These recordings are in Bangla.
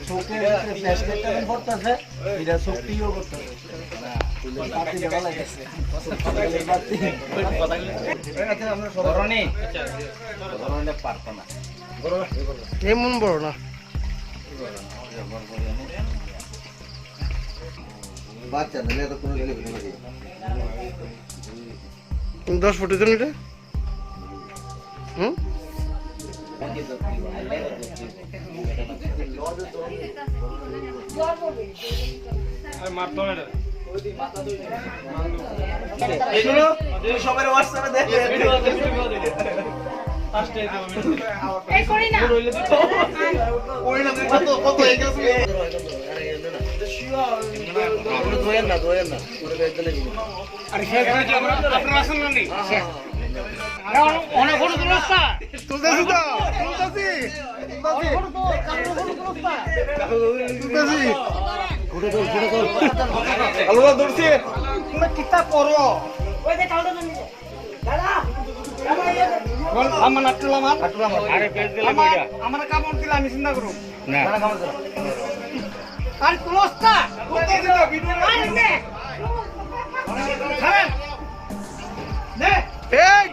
চোখের ফ্ল্যাশলাইটটা পড়তেছে, এটা শক্তিও করতেছে না, বাতি দেওয়া লাগছে বাতি আমরা ধরনে ধরনে পারতো না এমন বড় না বাচ্চা না তো কোনো গেলে 10 ফুট দিন এটা হুম মারতো না এগুলো তুমি সবার হোয়াটসঅ্যাপে দেখো এই করি না কই না কত কত হয়ে গেছে আমরা ধোয়েন না পুরো বেদলে দিন আরে আপনারা আসেন না নি অনেক ফটো তুলছা তুলতেছি তো তুলতেছি আল্লাহ দর্শি তুমি কিতা করো ওই যে কাউটা নিয়ে দাদা বল আমার নাটলাম আরে পেজ দিলে কইরা আমার কামড় দিলে আমি চিন্তা করব না আর ক্লোজটা তুলতেছি তো ভিডিও আরে নে খাবেন নে এই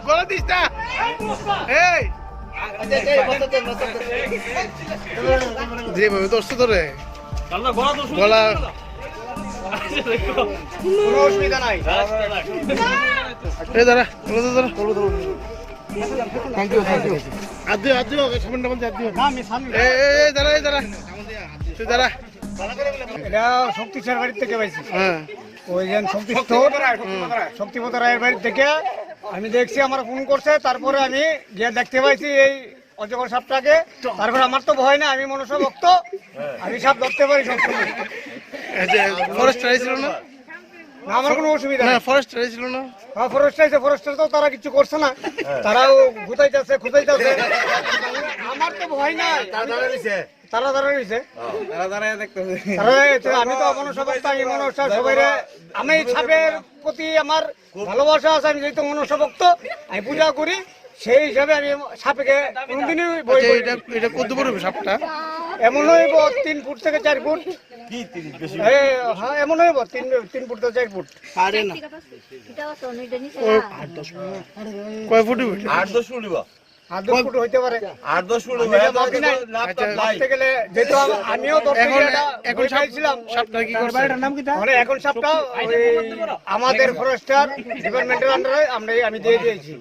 গলা দিস না এই ক্লোজটা এই যেভাবে ধরছে তোরে কালনা গলা তো গলা কোনো অসুবিধা নাই এই দাঁড়া দাঁড়া থ্যাংক ইউ আদিও সামনে মধ্যে আদিও না আমি সামনে এই দাঁড়া তুই দাঁড়া এটা শক্তি স্যার বাড়ি থেকে পাইছি হ্যাঁ ওই যে শক্তিপদ রায়ের বাড়ি থেকে আমি দেখছি আমার ফোন করছে, তারপরে আমি গিয়ে দেখতে পাইছি এই অজগর সাপটাকে। তারপরে আমার তো ভয় না, আমি মনুষ্য ভক্ত, আমি সাপ ধরতে পারি সবসময়। ফরেস্ট ছিল না না আমার কোনো অসুবিধা না নেই। ফরেস্ট ছিল না হ্যাঁ ফরেস্টার তো তারা কিছু করছে না, তারাও খুঁজাইতেছে আমার তো ভয় নাই। তারা দাঁড়িয়েছে আমি তো মনুষ্য ভক্ত, আমি মনুষ্য সবাই আমি সাপের প্রতি আমার ভালোবাসা আছে। আমি যেহেতু মনুষ্য ভক্ত, আমি পূজা করি, সেই হিসাবে আমি সাপকে কোনদিনই ভয় করি না। এটা কত বড় সাপটা এমন হইব 3 ফুট থেকে 4 ফুট। হ্যাঁ এমন হইব 3 ফুট থেকে 4 ফুট। আরে না এটা তো নিতে নিছে কয় ফুট 8-10 ফুট দিব 8-10 ফুট হইতে পারে। 8-10 ফুট ধরতে গেলে যেহেতু আমিও ধরতে গিয়ে এখন চাইছিলাম। সাপটা কি করবে মানে এখন সাপটা আমাদের ফরেস্টার ডিপার্টমেন্টের আন্ডারে আমি দিয়ে দিয়েছি।